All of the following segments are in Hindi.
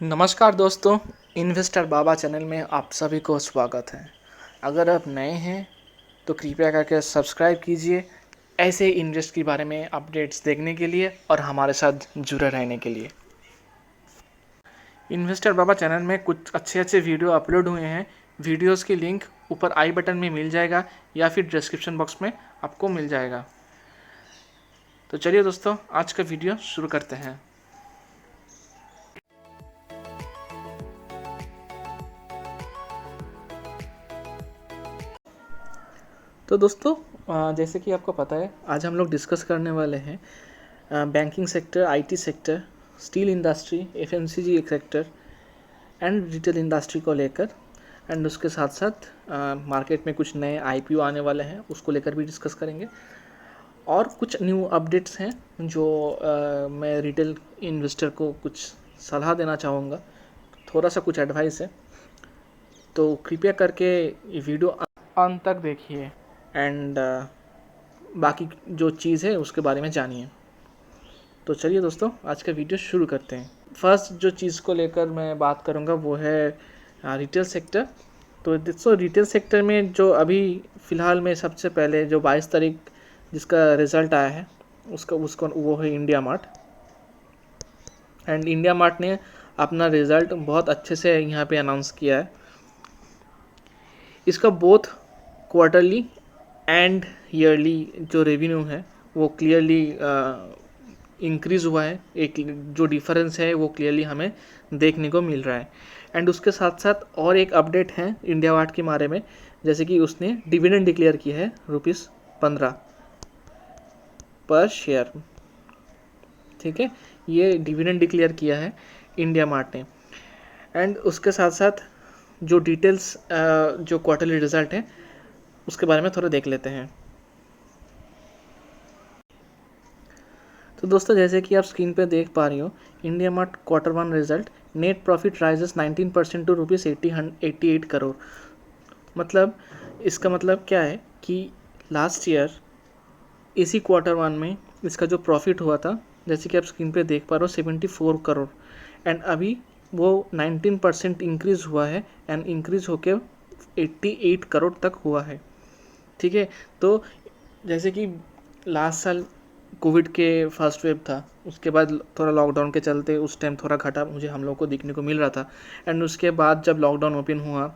नमस्कार दोस्तों, इन्वेस्टर बाबा चैनल में आप सभी को स्वागत है। अगर आप नए हैं तो कृपया करके सब्सक्राइब कीजिए ऐसे इन्वेस्ट के बारे में अपडेट्स देखने के लिए और हमारे साथ जुड़े रहने के लिए। इन्वेस्टर बाबा चैनल में कुछ अच्छे वीडियो अपलोड हुए हैं। वीडियोस की लिंक ऊपर आई बटन में मिल जाएगा या फिर डिस्क्रिप्शन बॉक्स में आपको मिल जाएगा। तो चलिए दोस्तों, आज का वीडियो शुरू करते हैं। तो दोस्तों, जैसे कि आपको पता है, आज हम लोग डिस्कस करने वाले हैं banking sector, IT sector, steel industry, FMCG sector and retail industry को लेकर। एंड उसके साथ साथ मार्केट में कुछ नए आईपीओ आने वाले हैं, उसको लेकर भी डिस्कस करेंगे। और कुछ न्यू अपडेट्स हैं जो मैं रिटेल इन्वेस्टर को कुछ सलाह देना चाहूँगा, थोड़ा सा कुछ एडवाइस है। तो कृपया करके ये वीडियो अंत तक देखिए एंड बाकी जो चीज़ है उसके बारे में जानिए। तो चलिए दोस्तों, आज का वीडियो शुरू करते हैं। फर्स्ट जो चीज़ को लेकर मैं बात करूंगा वो है रिटेल सेक्टर। तो दोस्तों, रिटेल सेक्टर में जो अभी फ़िलहाल में सबसे पहले जो 22 तारीख जिसका रिज़ल्ट आया है उसको वो है India mart. And India mart ने अपना रिज़ल्ट बहुत अच्छे से यहाँ पे अनाउंस किया है। इसका बोथ क्वार्टरली एंड ईयरली जो रेवेन्यू है वो क्लियरली इंक्रीज़ हुआ है। एक जो डिफरेंस है वो क्लियरली हमें देखने को मिल रहा है। एंड उसके साथ साथ और एक अपडेट है इंडिया मार्ट के बारे में, जैसे कि उसने डिविडेंड डिक्लेयर किया है ₹15 पर शेयर। ठीक है, ये डिविडेंड डिक्लेयर किया है इंडिया मार्ट ने। एंड उसके साथ साथ जो डिटेल्स जो क्वार्टरली रिजल्ट है उसके बारे में थोड़ा देख लेते हैं। तो दोस्तों, जैसे कि आप स्क्रीन पे देख पा रही हो, India mart Q1 result, net profit rises 19% to ₹88 crore. मतलब इसका मतलब क्या है कि लास्ट ईयर इसी Q1 में इसका जो प्रॉफिट हुआ था, जैसे कि आप स्क्रीन पे देख पा रहे हो, 74 करोड़। एंड अभी वो 19% इंक्रीज़ हुआ है एंड इंक्रीज़ होकर 88 करोड़ तक हुआ है। ठीक है, तो जैसे कि लास्ट साल कोविड के फर्स्ट वेव था, उसके बाद थोड़ा लॉकडाउन के चलते उस टाइम थोड़ा घटा मुझे हम लोग को देखने को मिल रहा था। एंड उसके बाद जब लॉकडाउन ओपन हुआ,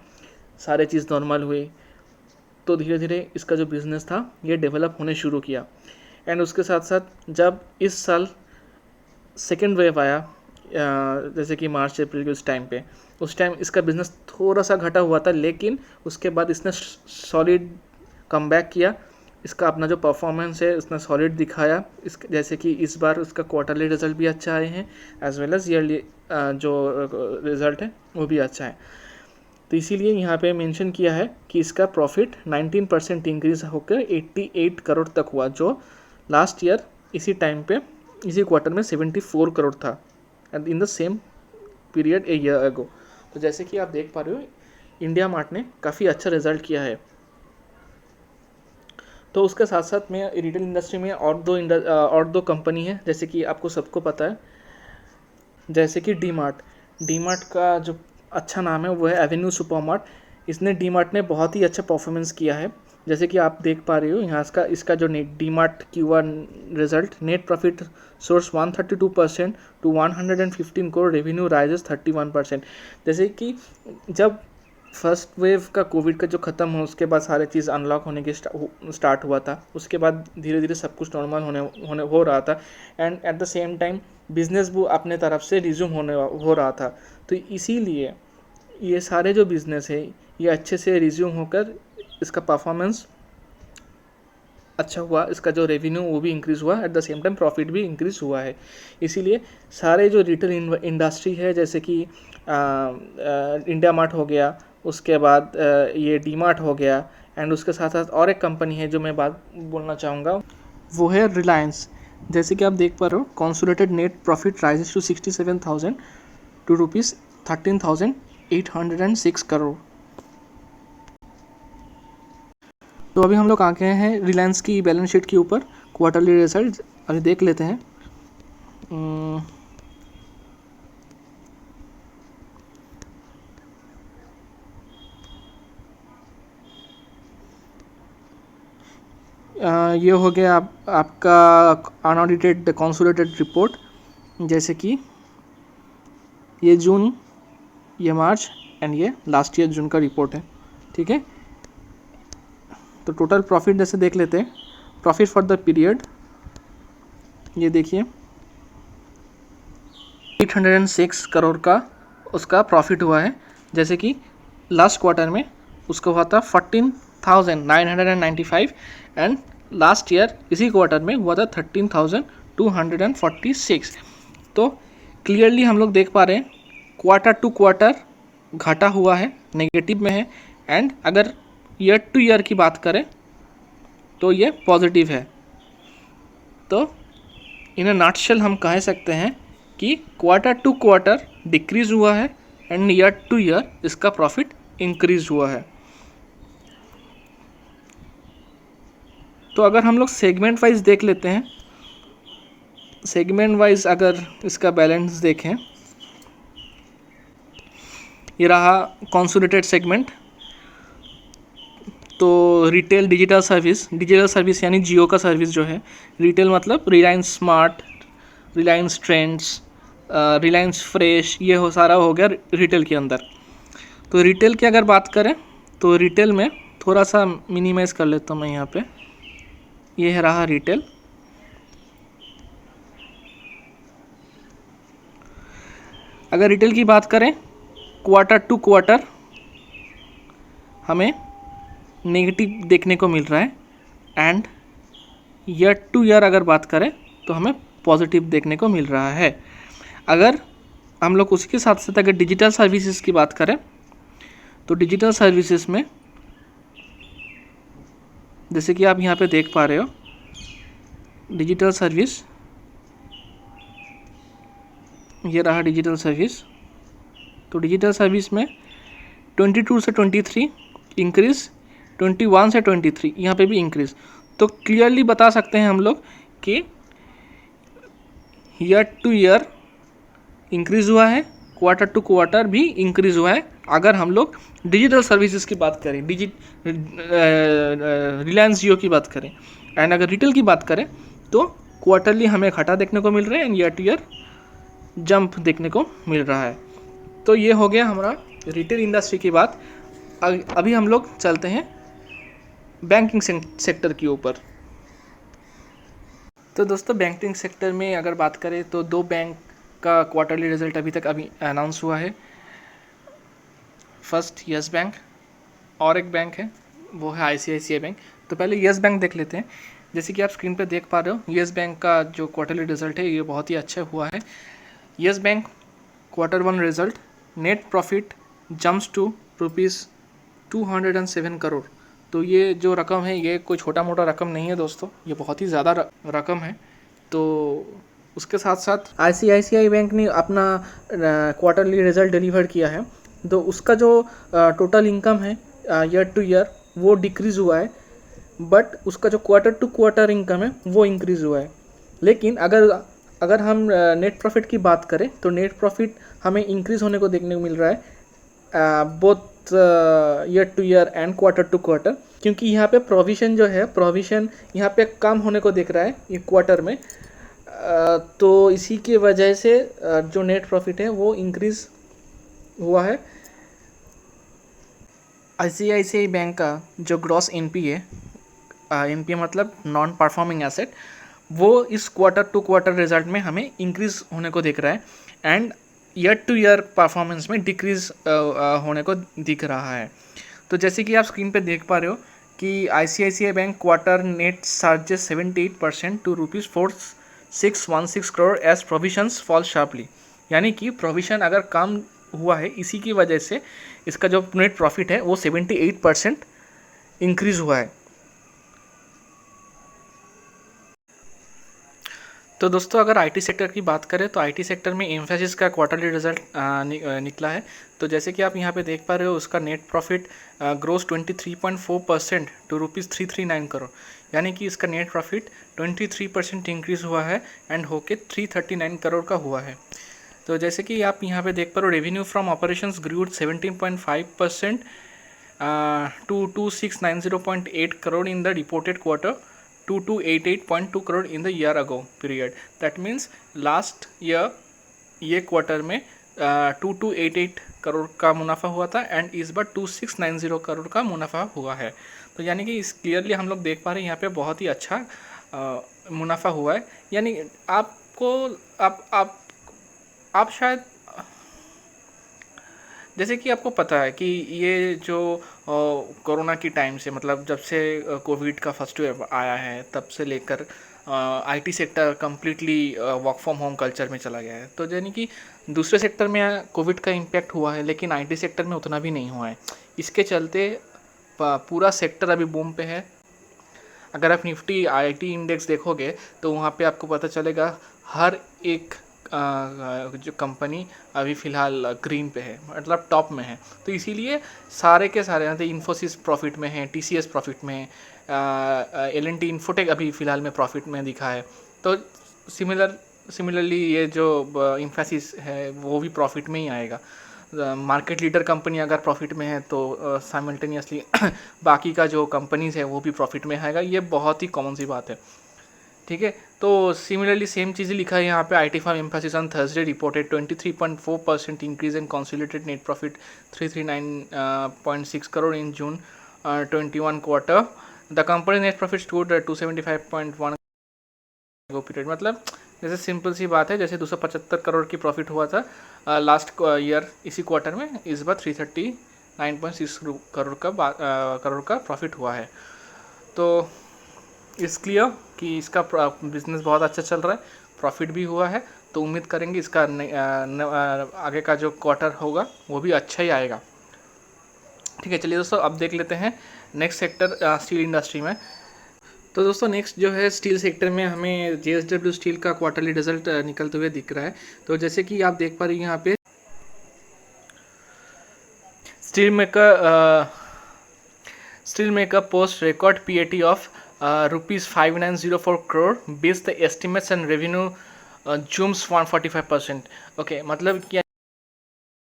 सारे चीज़ नॉर्मल हुई, तो धीरे धीरे इसका जो बिज़नेस था ये डेवलप होने शुरू किया। एंड उसके साथ साथ जब इस साल सेकेंड वेव आया, जैसे कि मार्च अप्रैल के उस टाइम इसका बिज़नेस थोड़ा सा घटा हुआ था, लेकिन उसके बाद इसने सॉलिड कमबैक किया। इसका अपना जो परफॉर्मेंस है इसने सॉलिड दिखाया। जैसे कि इस बार उसका क्वार्टरली रिजल्ट भी अच्छा आए हैं, एज वेल एज ईयरली जो रिज़ल्ट है वो भी अच्छा है। तो इसीलिए यहाँ पे मेंशन किया है कि इसका प्रॉफिट 19% इंक्रीज होकर 88 करोड़ तक हुआ, जो लास्ट ईयर इसी टाइम पे इसी क्वार्टर में 74 करोड़ था, and in the same period a year ago. तो जैसे कि आप देख पा रहे हो, इंडिया मार्ट ने काफ़ी अच्छा रिजल्ट किया है। तो उसके साथ साथ में रिटेल इंडस्ट्री में और दो कंपनी है, जैसे कि आपको सबको पता है, जैसे कि डी मार्ट का जो अच्छा नाम है वो है एवेन्यू सुपरमार्ट। इसने ने बहुत ही अच्छा परफॉर्मेंस किया है। जैसे कि आप देख पा रहे हो यहाँ इसका जो D mart Q1 result, net profit soars 132% to 115 crore, revenue rises 31%। जैसे कि जब फर्स्ट वेव का कोविड का जो ख़त्म हो, उसके बाद सारे चीज़ अनलॉक होने के स्टार्ट हुआ था, उसके बाद धीरे धीरे सब कुछ नॉर्मल हो रहा था। And at the same time business वो अपने तरफ से रिज्यूम हो रहा था। तो इसीलिए ये सारे जो बिज़नेस है ये अच्छे से रिज्यूम होकर इसका परफॉर्मेंस अच्छा हुआ, इसका जो रेवेन्यू वो भी इंक्रीज़ हुआ, at the same time profit भी इंक्रीज़ हुआ है। इसीलिए सारे जो रिटेल इंडस्ट्री है, जैसे कि इंडिया मार्ट हो गया, उसके बाद ये डी मार्ट हो गया, एंड उसके साथ साथ और एक कंपनी है जो मैं बात बोलना चाहूँगा, वो है रिलायंस। जैसे कि आप देख पा रहे हो, consolidated net profit rises to 67,000 to ₹13,806 crore. तो अभी हम लोग आ गए हैं रिलायंस की बैलेंस शीट के ऊपर, क्वार्टरली रिजल्ट अभी देख लेते हैं। ये हो गया आपका अनऑडिटेड कंसोलिडेटेड रिपोर्ट, जैसे कि ये जून, ये मार्च एंड ये लास्ट ईयर जून का रिपोर्ट है, ठीक है। तो टोटल प्रॉफिट जैसे देख लेते हैं, प्रॉफिट फॉर द पीरियड, ये देखिए 806 करोड़ का उसका प्रॉफिट हुआ है, जैसे कि लास्ट क्वार्टर में उसका हुआ था 14,995 एंड लास्ट ईयर इसी क्वार्टर में हुआ था 13,246। तो क्लियरली हम लोग देख पा रहे हैं क्वार्टर टू क्वार्टर घाटा हुआ है, नेगेटिव में है, एंड अगर ईयर टू ईयर की बात करें तो ये पॉजिटिव है। तो इन अ नटशेल हम कह सकते हैं कि क्वार्टर टू क्वार्टर डिक्रीज हुआ है एंड ईयर टू ईयर इसका प्रॉफिट इंक्रीज हुआ है। तो अगर हम लोग सेगमेंट वाइज देख लेते हैं, सेगमेंट वाइज अगर इसका बैलेंस देखें, ये रहा कंसोलिडेटेड सेगमेंट। तो रिटेल डिजिटल सर्विस यानी जियो का सर्विस जो है, रिटेल मतलब Reliance smart, Reliance trends, Reliance fresh, ये हो सारा हो गया रिटेल के अंदर। तो रिटेल की अगर बात करें तो रिटेल में थोड़ा सा मिनिमाइज़ कर लेता हूँ मैं यहाँ पे, ये है रहा रिटेल। अगर रिटेल की बात करें क्वार्टर टू क्वार्टर हमें नेगेटिव देखने को मिल रहा है एंड ईयर टू ईयर अगर बात करें तो हमें पॉजिटिव देखने को मिल रहा है। अगर हम लोग उसी के साथ साथ अगर डिजिटल सर्विसेज की बात करें तो डिजिटल सर्विसेज में जैसे कि आप यहाँ पे देख पा रहे हो, डिजिटल सर्विस, ये रहा डिजिटल सर्विस। तो डिजिटल सर्विस में 22 से 23 इंक्रीज़, 21 से 23 यहाँ पे भी इंक्रीज़। तो क्लियरली बता सकते हैं हम लोग कि ईयर टू ईयर इंक्रीज़ हुआ है, क्वार्टर टू क्वार्टर भी इंक्रीज़ हुआ है। अगर हम लोग डिजिटल सर्विसेज की बात करें, रिलायंस जियो की बात करें, एंड अगर रिटेल की बात करें तो क्वार्टरली हमें घाटा देखने को मिल रहा है and year to year jump देखने को मिल रहा है। तो ये हो गया हमारा रिटेल इंडस्ट्री की बात। अभी हम लोग चलते हैं बैंकिंग सेक्टर के ऊपर। तो दोस्तों बैंकिंग सेक्टर में अगर बात करें तो दो बैंक का क्वार्टरली रिजल्ट अभी अनाउंस हुआ है। फर्स्ट यस बैंक और एक बैंक है वो है ICICI बैंक। तो पहले यस बैंक देख लेते हैं। जैसे कि आप स्क्रीन पे देख पा रहे हो, यस बैंक का जो क्वार्टरली रिजल्ट है ये बहुत ही अच्छा हुआ है। Yes bank quarter one result, net profit jumps to ₹207 crore. तो ये जो रकम है ये कोई छोटा मोटा रकम नहीं है दोस्तों, ये बहुत ही ज़्यादा रकम है। तो उसके साथ साथ ICICI बैंक ने अपना क्वार्टरली रिजल्ट डिलीवर किया है। तो उसका जो टोटल इनकम है ईयर टू ईयर वो डिक्रीज़ हुआ है, बट उसका जो क्वार्टर टू क्वार्टर इनकम है वो इंक्रीज़ हुआ है। लेकिन अगर हम नेट प्रॉफिट की बात करें तो नेट प्रॉफिट हमें इंक्रीज़ होने को देखने को मिल रहा है both year to year and quarter to quarter, क्योंकि यहाँ पे प्रोविज़न जो है, प्रोविज़न यहाँ पे कम होने को दिख रहा है ये क्वार्टर में। तो इसी की वजह से जो नेट प्रॉफिट है वो इंक्रीज़ हुआ है। ICICI बैंक का जो ग्रॉस NPA मतलब नॉन परफॉर्मिंग एसेट, वो इस क्वार्टर टू क्वार्टर रिजल्ट में हमें इंक्रीज़ होने को दिख रहा है and year to year performance में डिक्रीज़ होने को दिख रहा है। तो जैसे कि आप स्क्रीन पे देख पा रहे हो कि ICICI bank quarter net charges 78% to ₹4616 crore as provisions fall sharply. यानी कि प्रोविजन अगर कम हुआ है, इसी की वजह से इसका जो नेट प्रॉफिट है वो 78% इंक्रीज़ हुआ है। तो दोस्तों अगर IT सेक्टर की बात करें तो IT सेक्टर में एम्फेसिस का क्वार्टरली रिजल्ट निकला है। तो जैसे कि आप यहाँ पे देख पा रहे हो, उसका net profit grows 23.4% to ₹339 crore. यानी कि इसका नेट प्रॉफिट 23% इंक्रीज़ हुआ है एंड होके 339 करोड़ का हुआ है। तो जैसे कि आप यहाँ पे देख पा रहे हो, revenue from operations grew 17.5% to 2690.8 crore in the reported quarter 2288.2 crore in the year ago period. That means last year ये क्वार्टर में 2288 करोड़ का मुनाफा हुआ था एंड इस बार 2690 करोड़ का मुनाफा हुआ है। तो यानी कि इस क्लियरली हम लोग देख पा रहे हैं यहाँ पे बहुत ही अच्छा मुनाफा हुआ है। यानी आपको आप शायद जैसे कि आपको पता है कि ये जो कोरोना की टाइम से मतलब जब से कोविड का फर्स्ट वेव आया है तब से लेकर IT sector completely work from home culture में चला गया है। तो यानी कि दूसरे सेक्टर में कोविड का इम्पैक्ट हुआ है लेकिन आईटी सेक्टर में उतना भी नहीं हुआ है। इसके चलते पूरा सेक्टर अभी बूम पे है। अगर आप निफ्टी आईटी इंडेक्स देखोगे तो वहाँ पे आपको पता चलेगा हर एक जो कंपनी अभी फ़िलहाल ग्रीन पे है, मतलब टॉप में है। तो इसीलिए सारे के सारे मतलब इन्फोसिस प्रॉफिट में है, टीसीएस प्रॉफिट में है, एल&टी इन्फोटेक अभी फ़िलहाल में प्रॉफिट में दिखा है। तो सिमिलरली ये जो इन्फोसिस है वो भी प्रॉफिट में ही आएगा। मार्केट लीडर कंपनी अगर प्रॉफिट में है तो साइमल्टेनियसली बाकी का जो कंपनीज़ है वो भी प्रॉफिट में आएगा। ये बहुत ही कॉमन सी बात है, ठीक है। तो सिमिलरली सेम चीज़ लिखा है यहाँ पे। IT firm emphasis on Thursday reported 23.4% increase in consolidated net profit 339.6 crore in June 21 quarter. The company net profit stood 275.1 period. मतलब जैसे सिंपल सी बात है, जैसे 275 करोड़ की प्रॉफिट हुआ था लास्ट ईयर इसी क्वार्टर में, इस बार 339.6 करोड़ का प्रॉफिट हुआ है। तो इट्स क्लियर कि इसका बिजनेस बहुत अच्छा चल रहा है, प्रॉफिट भी हुआ है। तो उम्मीद करेंगे इसका आगे का जो क्वार्टर होगा वो भी अच्छा ही आएगा, ठीक है। चलिए दोस्तों अब देख लेते हैं नेक्स्ट सेक्टर स्टील इंडस्ट्री में। तो दोस्तों नेक्स्ट जो है स्टील सेक्टर में हमें जेएसडब्ल्यू स्टील का क्वार्टरली रिजल्ट निकलते हुए दिख रहा है। तो जैसे कि आप देख पा रहे हैं यहाँ पे steel maker post record PAT of ₹5,904 crore based the estimates and revenue jumps 145%। Okay, मतलब क्या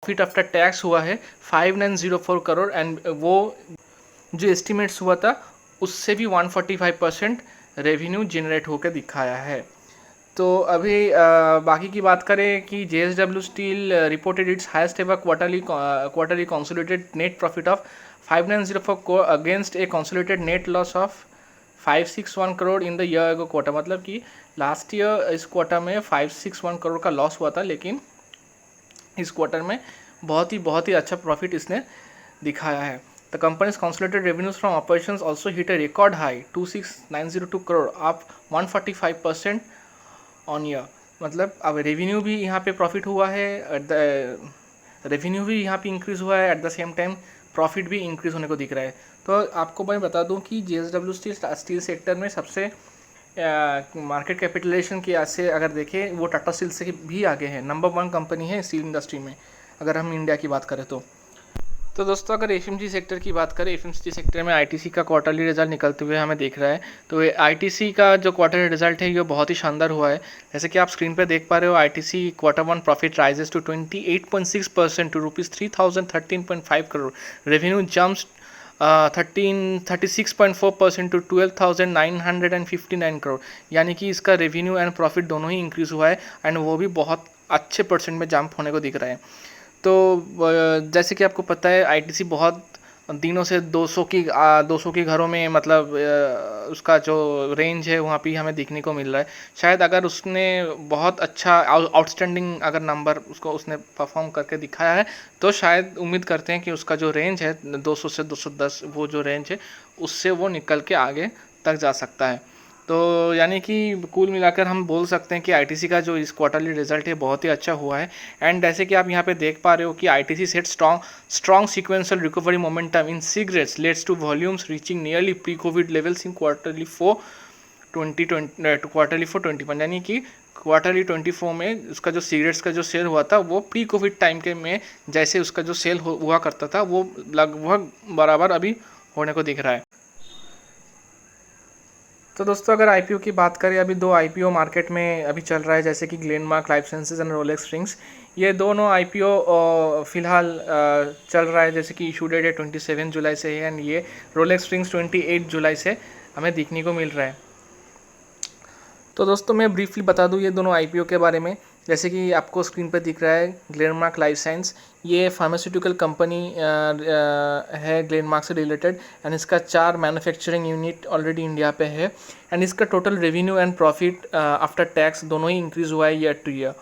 प्रॉफिट आफ्टर टैक्स हुआ है 5,904 करोड़ एंड वो जो एस्टिमेट्स हुआ था उससे भी 145% रेवेन्यू जनरेट होकर दिखाया है। तो अभी बाकी की बात करें कि JSW steel reported it's highest ever quarterly consolidated net profit of 5,904 crore against A consolidated net loss of 561 crore in the year ago quarter. मतलब कि लास्ट ईयर इस क्वार्टर में 561 करोड़ का लॉस हुआ था, लेकिन इस क्वार्टर में बहुत ही अच्छा प्रॉफिट इसने दिखाया है। The companies consolidated revenues from operations also hit A record high 26,902 crore, up 145% on year. मतलब अब रेवेन्यू भी यहाँ पे प्रॉफिट हुआ है, रेवेन्यू भी यहाँ पे इंक्रीज़ हुआ है, at the same time profit भी इंक्रीज़ होने को दिख रहा है। तो आपको मैं बता दूं कि जेएसडब्ल्यू स्टील सेक्टर में सबसे मार्केट कैपिटलाइजेशन की से अगर देखें वो टाटा स्टील से भी आगे है, नंबर 1 कंपनी है स्टील इंडस्ट्री में अगर हम इंडिया की बात करें तो दोस्तों अगर एफएमजी सेक्टर की बात करें, एफएमजी सेक्टर में आईटीसी का क्वार्टरली रिजल्ट निकलते हुए हमें दिख रहा है। तो आईटीसी का जो क्वार्टरली रिजल्ट है ये बहुत ही शानदार हुआ है। जैसे कि आप स्क्रीन पर देख पा रहे हो, ITC Q1 profit rises to 28.6% to ₹3,013.5 crore. Revenue jumps 36.4% to 12,959 crore. यानी कि इसका रेवेन्यू एंड प्रॉफिट दोनों ही इंक्रीज़ हुआ है एंड वो भी बहुत अच्छे परसेंट में जंप होने को दिख रहा है। तो जैसे कि आपको पता है आईटीसी बहुत दिनों से 200 की घरों में मतलब उसका जो रेंज है वहाँ पे हमें देखने को मिल रहा है। शायद अगर उसने बहुत अच्छा आउटस्टैंडिंग अगर नंबर उसने परफॉर्म करके दिखाया है तो शायद उम्मीद करते हैं कि उसका जो रेंज है 200 से 210 वो जो रेंज है उससे वो निकल के आगे तक जा सकता है। तो यानी कि कुल मिलाकर हम बोल सकते हैं कि आईटीसी का जो इस क्वार्टरली रिजल्ट है बहुत ही अच्छा हुआ है। एंड जैसे कि आप यहाँ पे देख पा रहे हो कि ITC set strong sequential recovery momentum in cigarettes leads to volumes reaching nearly pre covid levels in Q4 2021। यानी कि क्वार्टरली 24 में उसका जो सिगरेट्स का जो सेल हुआ था वो प्री कोविड टाइम के में जैसे उसका जो सेल हुआ करता था वो लगभग बराबर अभी होने को दिख रहा है। तो दोस्तों अगर आईपीओ की बात करें, अभी 2 आईपीओ मार्केट में अभी चल रहा है, जैसे कि Glenmark life sciences and Rolex springs. ये दोनों आईपीओ फिलहाल चल रहा है, जैसे कि इशू डेट है 27 जुलाई से है एंड ये रोलेक्स स्प्रिंग्स 28 जुलाई से हमें देखने को मिल रहा है। तो दोस्तों मैं ब्रीफली बता दूं ये दोनों आईपीओ के बारे में। जैसे कि आपको स्क्रीन पर दिख रहा है ग्लेनमार्क लाइफ साइंस, ये फार्मास्यूटिकल कंपनी है ग्लेनमार्क से रिलेटेड, एंड इसका 4 मैन्युफैक्चरिंग यूनिट ऑलरेडी इंडिया पे है, एंड इसका total revenue and profit after tax दोनों ही इंक्रीज़ हुआ है ईयर टू ईयर।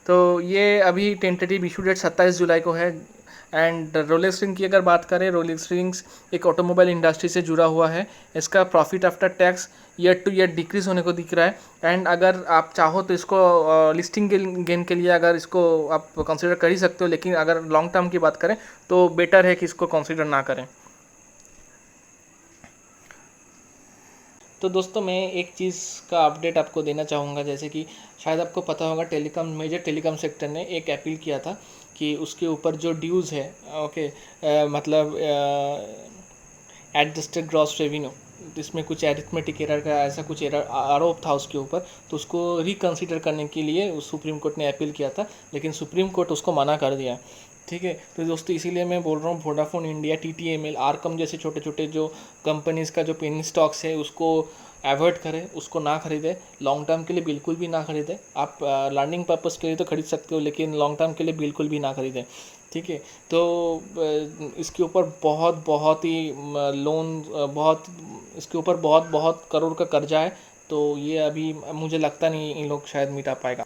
तो ये अभी टेंटेटिव इशू डेट 27 जुलाई को है। एंड रोलेक्स रिंग की अगर बात करें, रोलेक्स रिंग्स एक ऑटोमोबाइल इंडस्ट्री से जुड़ा हुआ है। इसका profit after tax year to year decrease होने को दिख रहा है। एंड अगर आप चाहो तो इसको लिस्टिंग गेन के लिए अगर इसको आप कंसिडर कर ही सकते हो, लेकिन अगर लॉन्ग टर्म की बात करें तो बेटर है कि इसको कंसिडर ना करें। तो दोस्तों मैं एक चीज़ का अपडेट आपको देना चाहूँगा। जैसे कि शायद आपको पता होगा मेजर टेलीकॉम सेक्टर ने एक अपील किया था कि उसके ऊपर जो ड्यूज़ है, ओके, मतलब एडजस्टेड ग्रॉस रेवेन्यू, इसमें कुछ एरिथमेटिक एरर का ऐसा कुछ एरर आरोप था उसके ऊपर, तो उसको रिकंसिडर करने के लिए सुप्रीम कोर्ट ने अपील किया था, लेकिन सुप्रीम कोर्ट उसको मना कर दिया। ठीक है, तो दोस्तों इसीलिए मैं बोल रहा हूँ वोडाफोन इंडिया, TTML, आरकम जैसे छोटे छोटे जो कंपनीज़ का जो पेनी स्टॉक्स है उसको अवॉइड करें, उसको ना खरीदें। लॉन्ग टर्म के लिए बिल्कुल भी ना खरीदें। आप लर्निंग पर्पज़ के लिए तो खरीद सकते हो, लेकिन लॉन्ग टर्म के लिए बिल्कुल भी ना खरीदें। ठीक है, तो इसके ऊपर बहुत ही लोन बहुत इसके ऊपर बहुत करोड़ का कर्जा है, तो ये अभी मुझे लगता नहीं इन लोग शायद मिटा पाएगा।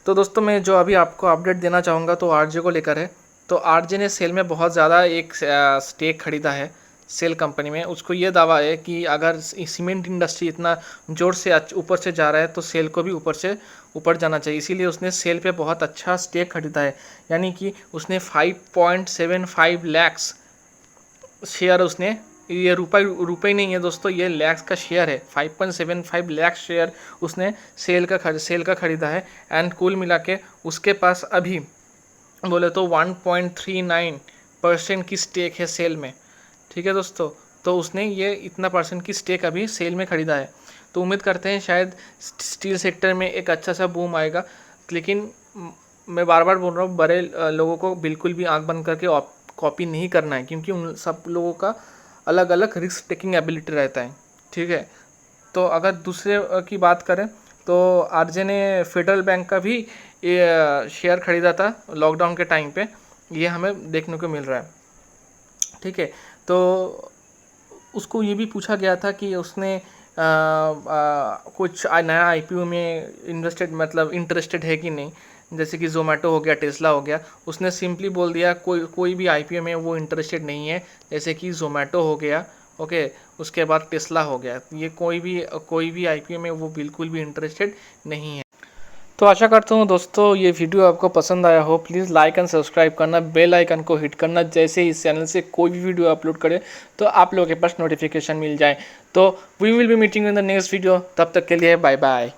तो दोस्तों मैं जो अभी आपको अपडेट देना चाहूँगा तो आरजे को लेकर है। तो आरजे ने सेल में बहुत ज़्यादा एक स्टेक खरीदा है सेल कंपनी में। उसको ये दावा है कि अगर सीमेंट इंडस्ट्री इतना जोर से ऊपर से जा रहा है तो सेल को भी ऊपर जाना चाहिए, इसीलिए उसने सेल पे बहुत अच्छा स्टेक खरीदा है। यानी कि उसने 5.75 लाख शेयर उसने, ये रुपए नहीं है दोस्तों, ये लैक्स का शेयर है। 5.75 लाख शेयर उसने सेल का खरीदा है। एंड कुल मिला के उसके पास अभी बोले तो 1.39% की स्टेक है सेल में। ठीक है दोस्तों, तो उसने ये इतना परसेंट की स्टेक अभी सेल में खरीदा है। तो उम्मीद करते हैं शायद स्टील सेक्टर में एक अच्छा सा बूम आएगा। लेकिन मैं बार बार बोल रहा हूँ, बड़े लोगों को बिल्कुल भी आंख बंद करके कॉपी नहीं करना है, क्योंकि उन सब लोगों का अलग अलग रिस्क टेकिंग एबिलिटी रहता है। ठीक है, तो अगर दूसरे की बात करें तो आरजे ने फेडरल बैंक का भी शेयर खरीदा था लॉकडाउन के टाइम पे, ये हमें देखने को मिल रहा है। ठीक है, तो उसको ये भी पूछा गया था कि उसने कुछ नया आईपीओ में इंटरेस्टेड है कि नहीं। जैसे कि जोमेटो हो गया, टेस्ला हो गया, उसने सिंपली बोल दिया कोई भी आईपीओ में वो इंटरेस्टेड नहीं है। जैसे कि जोमेटो हो गया, ओके, उसके बाद टेस्ला हो गया, ये कोई भी आईपीओ में वो बिल्कुल भी इंटरेस्टेड नहीं है। तो आशा करता हूँ दोस्तों ये वीडियो आपको पसंद आया हो। प्लीज़ लाइक एंड सब्सक्राइब करना, बेल आइकन को हिट करना, जैसे इस चैनल से कोई भी वीडियो अपलोड करे तो आप लोगों के पास नोटिफिकेशन मिल जाए। तो we will be meeting in the next video, तब तक के लिए बाय बाय।